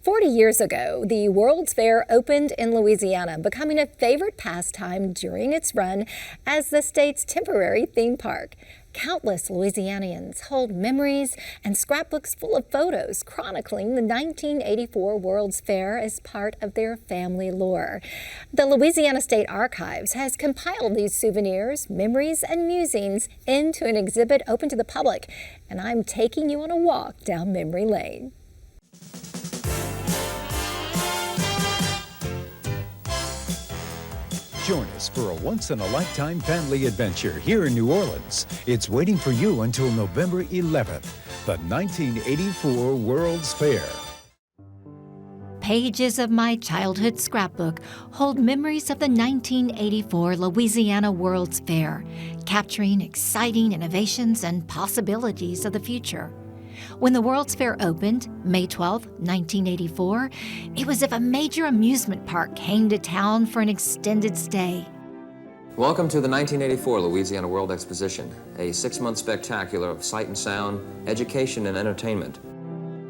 40 years ago, the World's Fair opened in Louisiana, becoming a favorite pastime during its run as the state's temporary theme park. Countless Louisianians hold memories and scrapbooks full of photos chronicling the 1984 World's Fair as part of their family lore. The Louisiana State Archives has compiled these souvenirs, memories, and musings into an exhibit open to the public, and I'm taking you on a walk down memory lane. Join us for a once-in-a-lifetime family adventure here in New Orleans. It's waiting for you until November 11th, the 1984 World's Fair. Pages of my childhood scrapbook hold memories of the 1984 Louisiana World's Fair, capturing exciting innovations and possibilities of the future. When the World's Fair opened, May 12, 1984, it was as if a major amusement park came to town for an extended stay. Welcome to the 1984 Louisiana World Exposition, a 6-month spectacular of sight and sound, education and entertainment.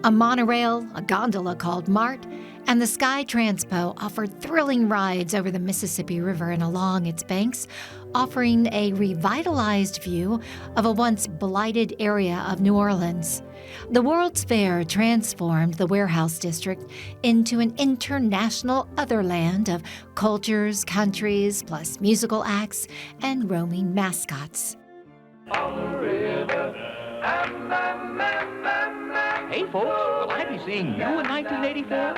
A monorail, a gondola called Mart, and the Sky Transpo offered thrilling rides over the Mississippi River and along its banks, offering a revitalized view of a once blighted area of New Orleans. The World's Fair transformed the warehouse district into an international otherland of cultures, countries, plus musical acts and roaming mascots. Hey folks, will I be seeing you in 1984?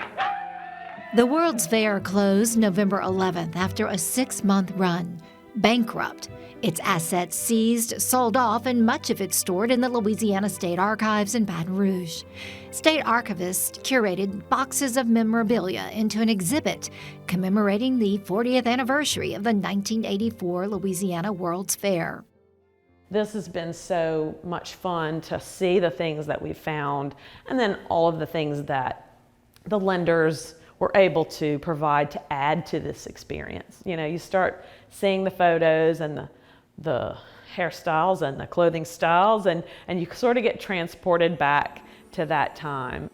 The World's Fair closed November 11th after a 6-month run. Bankrupt, its assets seized, sold off, and much of it stored in the Louisiana State Archives in Baton Rouge. State archivists curated boxes of memorabilia into an exhibit commemorating the 40th anniversary of the 1984 Louisiana World's Fair. This has been so much fun to see the things that we found, and then all of the things that the lenders were able to provide to add to this experience. You know, you start seeing the photos and the hairstyles and the clothing styles, and you sort of get transported back to that time.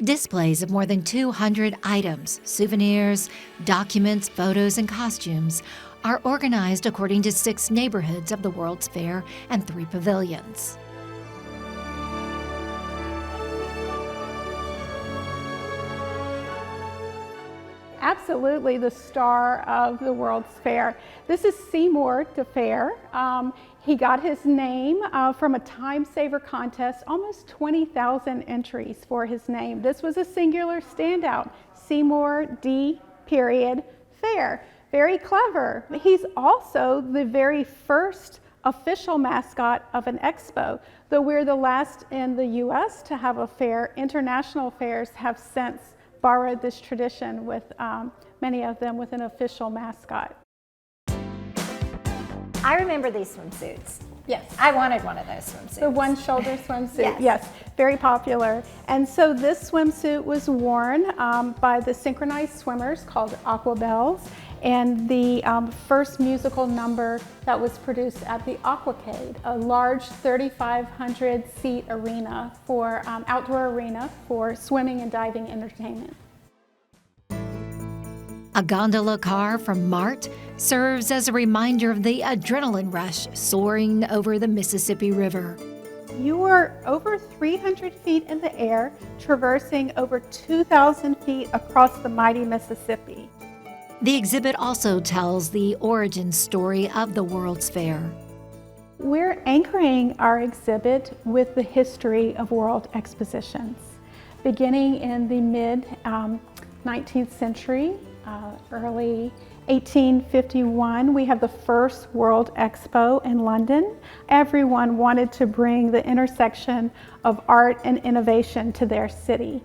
Displays of more than 200 items, souvenirs, documents, photos, and costumes are organized according to 6 neighborhoods of the World's Fair and 3 pavilions. Absolutely the star of the World's Fair. This is Seymour DeFair. He got his name from a time saver contest, almost 20,000 entries for his name. This was a singular standout, Seymour D. Fair. Very clever. He's also the very first official mascot of an expo. Though we're the last in the US to have a fair, international fairs have since borrowed this tradition with many of them with an official mascot. I remember these swimsuits. Yes. I wanted one of those swimsuits. The one-shoulder swimsuit, Yes. yes, very popular. And so this swimsuit was worn by the synchronized swimmers called Aqua Bells, and the first musical number that was produced at the Aquacade, a large 3,500 seat arena for outdoor arena for swimming and diving entertainment. A gondola car from Mart serves as a reminder of the adrenaline rush soaring over the Mississippi River. You were over 300 feet in the air, traversing over 2,000 feet across the mighty Mississippi. The exhibit also tells the origin story of the World's Fair. We're anchoring our exhibit with the history of world expositions. Beginning in the mid-19th century, early 1851, we have the first World Expo in London. Everyone wanted to bring the intersection of art and innovation to their city.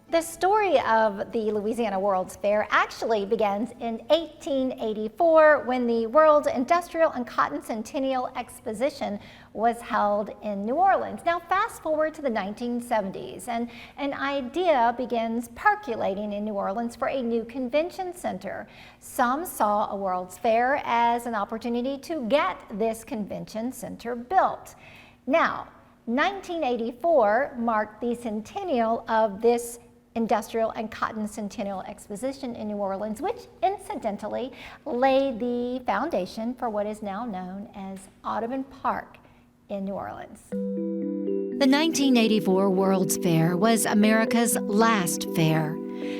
The story of the Louisiana World's Fair actually begins in 1884 when the World Industrial and Cotton Centennial Exposition was held in New Orleans. Now fast forward to the 1970s and an idea begins percolating in New Orleans for a new convention center. Some saw a World's Fair as an opportunity to get this convention center built. Now, 1984 marked the centennial of this Industrial and Cotton Centennial Exposition in New Orleans, which incidentally laid the foundation for what is now known as Audubon Park in New Orleans. The 1984 World's Fair was America's last fair.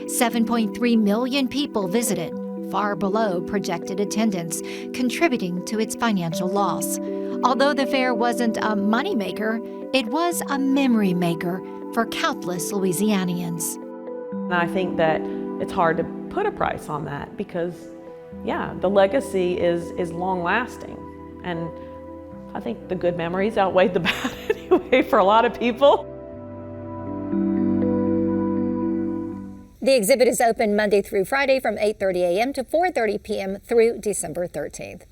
7.3 million people visited, far below projected attendance, contributing to its financial loss. Although the fair wasn't a moneymaker, it was a memory maker for countless Louisianians. And I think that it's hard to put a price on that because, yeah, the legacy is long lasting. And I think the good memories outweighed the bad anyway for a lot of people. The exhibit is open Monday through Friday from 8:30 a.m. to 4:30 p.m. through December 13th.